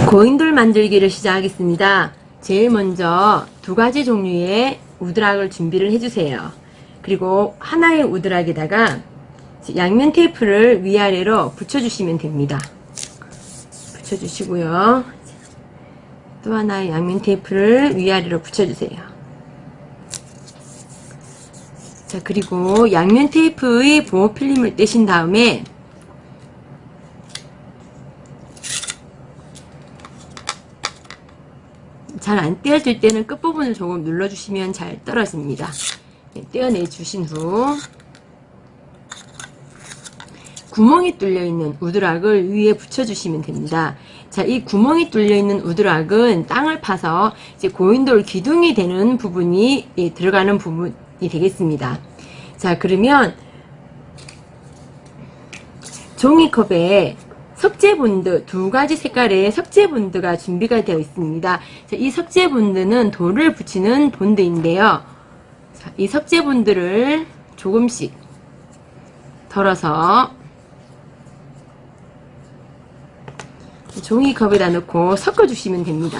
고인돌 만들기를 시작하겠습니다. 제일 먼저 두 가지 종류의 우드락을 준비를 해주세요. 그리고 하나의 우드락에다가 양면 테이프를 위아래로 붙여주시면 됩니다. 붙여주시고요. 또 하나의 양면 테이프를 위아래로 붙여주세요. 자, 그리고 양면 테이프의 보호 필름을 떼신 다음에 잘 안 떼어질 때는 끝부분을 조금 눌러주시면 잘 떨어집니다. 떼어내 주신 후 구멍이 뚫려있는 우드락을 위에 붙여주시면 됩니다. 자, 이 구멍이 뚫려있는 우드락은 땅을 파서 이제 고인돌 기둥이 되는 부분이 들어가는 부분이 되겠습니다. 자, 그러면 종이컵에 석재본드, 두 가지 색깔의 석재본드가 준비가 되어 있습니다. 자, 이 석재본드는 돌을 붙이는 본드인데요. 자, 이 석재본드를 조금씩 덜어서 종이컵에다 넣고 섞어주시면 됩니다.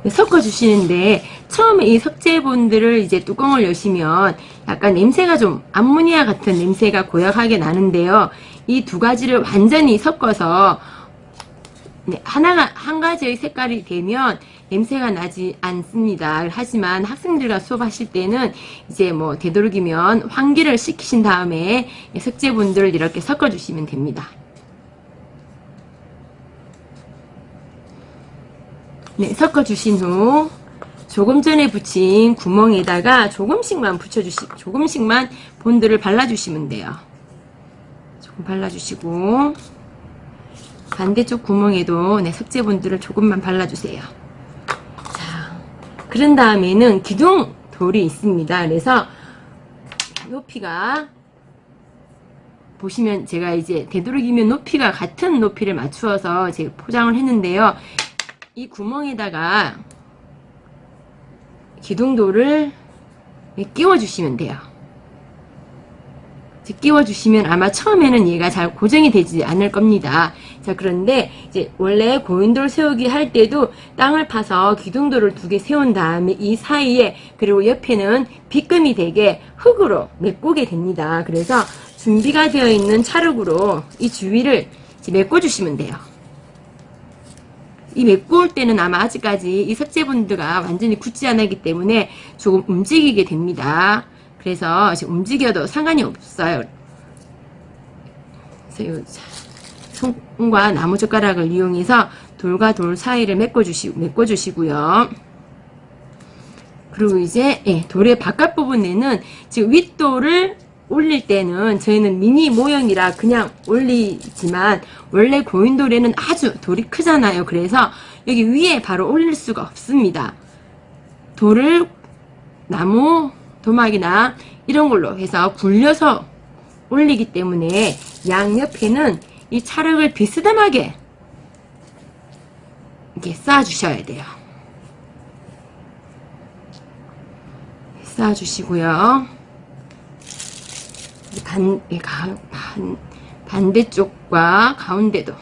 섞어주시는데 처음에 이 석재본드를 이제 뚜껑을 여시면 약간 냄새가 좀 암모니아 같은 냄새가 고약하게 나는데요. 이 두 가지를 완전히 섞어서 한 가지의 색깔이 되면 냄새가 나지 않습니다. 하지만 학생들과 수업하실 때는 이제 뭐 되도록이면 환기를 시키신 다음에 석재본드를 이렇게 섞어주시면 됩니다. 네, 섞어주신 후 조금 전에 붙인 구멍에다가 조금씩만 조금씩만 본드를 발라주시면 돼요. 조금 발라주시고 반대쪽 구멍에도 석재본드를 조금만 발라주세요. 자, 그런 다음에는 기둥 돌이 있습니다. 그래서 높이가 보시면 제가 이제 되도록이면 높이가 같은 높이를 맞추어서 제가 포장을 했는데요. 이 구멍에다가 기둥돌을 끼워주시면 돼요. 끼워주시면 아마 처음에는 얘가 잘 고정이 되지 않을 겁니다. 자, 그런데 이제 원래 고인돌 세우기 할 때도 땅을 파서 기둥돌을 두 개 세운 다음에 이 사이에 그리고 옆에는 빗금이 되게 흙으로 메꾸게 됩니다. 그래서 준비가 되어 있는 찰흙으로 이 주위를 메꿔주시면 돼요. 이 메꾸을 때는 아마 아직까지 이 석재본드가 완전히 굳지 않았기 때문에 조금 움직이게 됩니다. 그래서 움직여도 상관이 없어요. 그래서 손과 나무젓가락을 이용해서 돌과 돌 사이를 메꿔주시고요. 그리고 이제 돌의 바깥 부분에는 지금 윗돌을 올릴 때는 저희는 미니 모형이라 그냥 올리지만 원래 고인돌에는 아주 돌이 크잖아요. 그래서 여기 위에 바로 올릴 수가 없습니다. 돌을 나무 도막이나 이런 걸로 해서 굴려서 올리기 때문에 양옆에는 이 찰흙을 비스듬하게 이렇게 쌓아주셔야 돼요. 쌓아주시고요. 반대쪽과 가운데도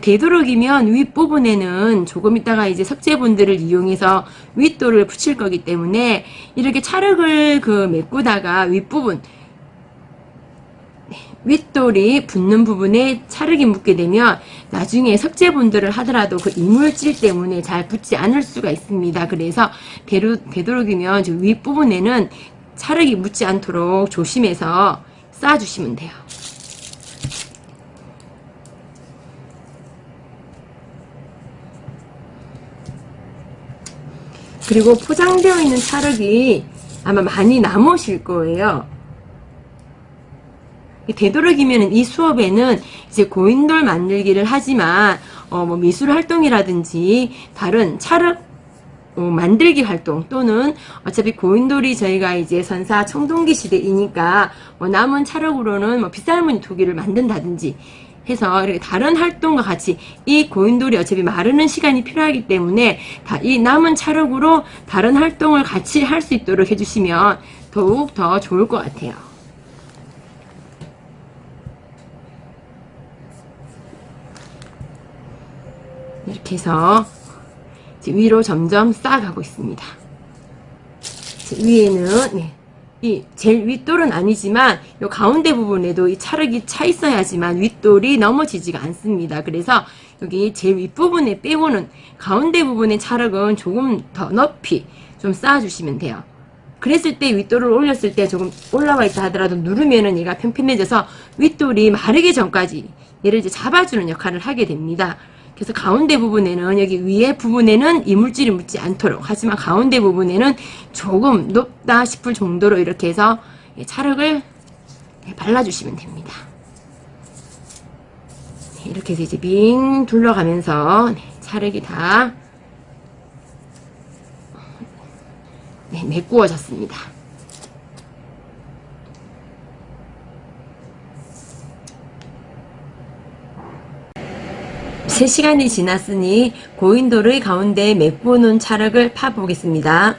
되도록이면 윗부분에는 조금 있다가 이제 석재본드를 이용해서 윗돌을 붙일 거기 때문에 이렇게 찰흙을 메꾸다가 윗부분 윗돌이 붙는 부분에 찰흙이 묻게 되면 나중에 석재본드를 하더라도 그 이물질 때문에 잘 붙지 않을 수가 있습니다. 그래서 되도록이면 윗부분에는 찰흙이 묻지 않도록 조심해서 쌓아주시면 돼요. 그리고 포장되어 있는 찰흙이 아마 많이 남으실 거예요. 되도록이면 이 수업에는 이제 고인돌 만들기를 하지만 뭐 미술 활동이라든지 다른 찰흙 만들기 활동 또는 어차피 고인돌이 저희가 이제 선사 청동기 시대이니까 뭐 남은 찰흙으로는 뭐 빗살무늬 도기를 만든다든지 해서 이렇게 다른 활동과 같이 이 고인돌이 어차피 마르는 시간이 필요하기 때문에 이 남은 찰흙으로 다른 활동을 같이 할 수 있도록 해주시면 더욱 더 좋을 것 같아요. 이렇게 해서 위로 점점 쌓아가고 있습니다. 위에는 이 제일 윗돌은 아니지만 요 가운데 부분에도 이 찰흙이 차 있어야지만 윗돌이 넘어지지가 않습니다. 그래서 여기 제일 윗부분에 빼고는 가운데 부분의 찰흙은 조금 더 높이 좀 쌓아주시면 돼요. 그랬을 때 윗돌을 올렸을 때 조금 올라와 있다 하더라도 누르면은 얘가 평평해져서 윗돌이 마르기 전까지 얘를 이제 잡아주는 역할을 하게 됩니다. 그래서 가운데 부분에는 여기 위에 부분에는 이물질이 묻지 않도록, 하지만 가운데 부분에는 조금 높다 싶을 정도로 이렇게 해서 찰흙을 발라주시면 됩니다. 이렇게 해서 이제 빙 둘러가면서 찰흙이 다 메꾸어졌습니다. 3시간이 지났으니 고인돌의 가운데 메꾸어놓은 찰흙을 파보겠습니다.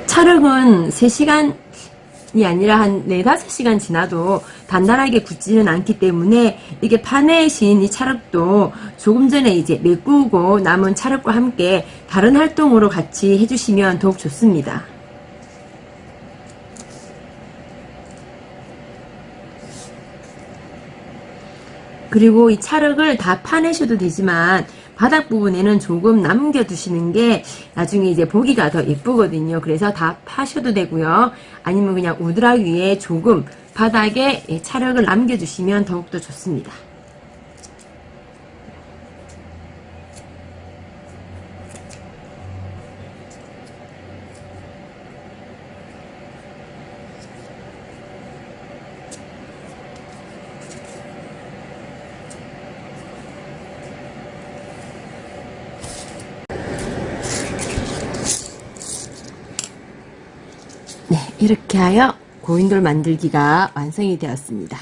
찰흙은 3시간이 아니라 한 4, 5시간 지나도 단단하게 굳지는 않기 때문에 이게 파내신 이 찰흙도 조금 전에 이제 메꾸고 남은 찰흙과 함께 다른 활동으로 같이 해주시면 더욱 좋습니다. 그리고 이 찰흙을 다 파내셔도 되지만 바닥 부분에는 조금 남겨두시는 게 나중에 이제 보기가 더 예쁘거든요. 그래서 다 파셔도 되고요. 아니면 그냥 우드락 위에 조금 바닥에 찰흙을 남겨주시면 더욱더 좋습니다. 네, 이렇게 하여 고인돌 만들기가 완성이 되었습니다.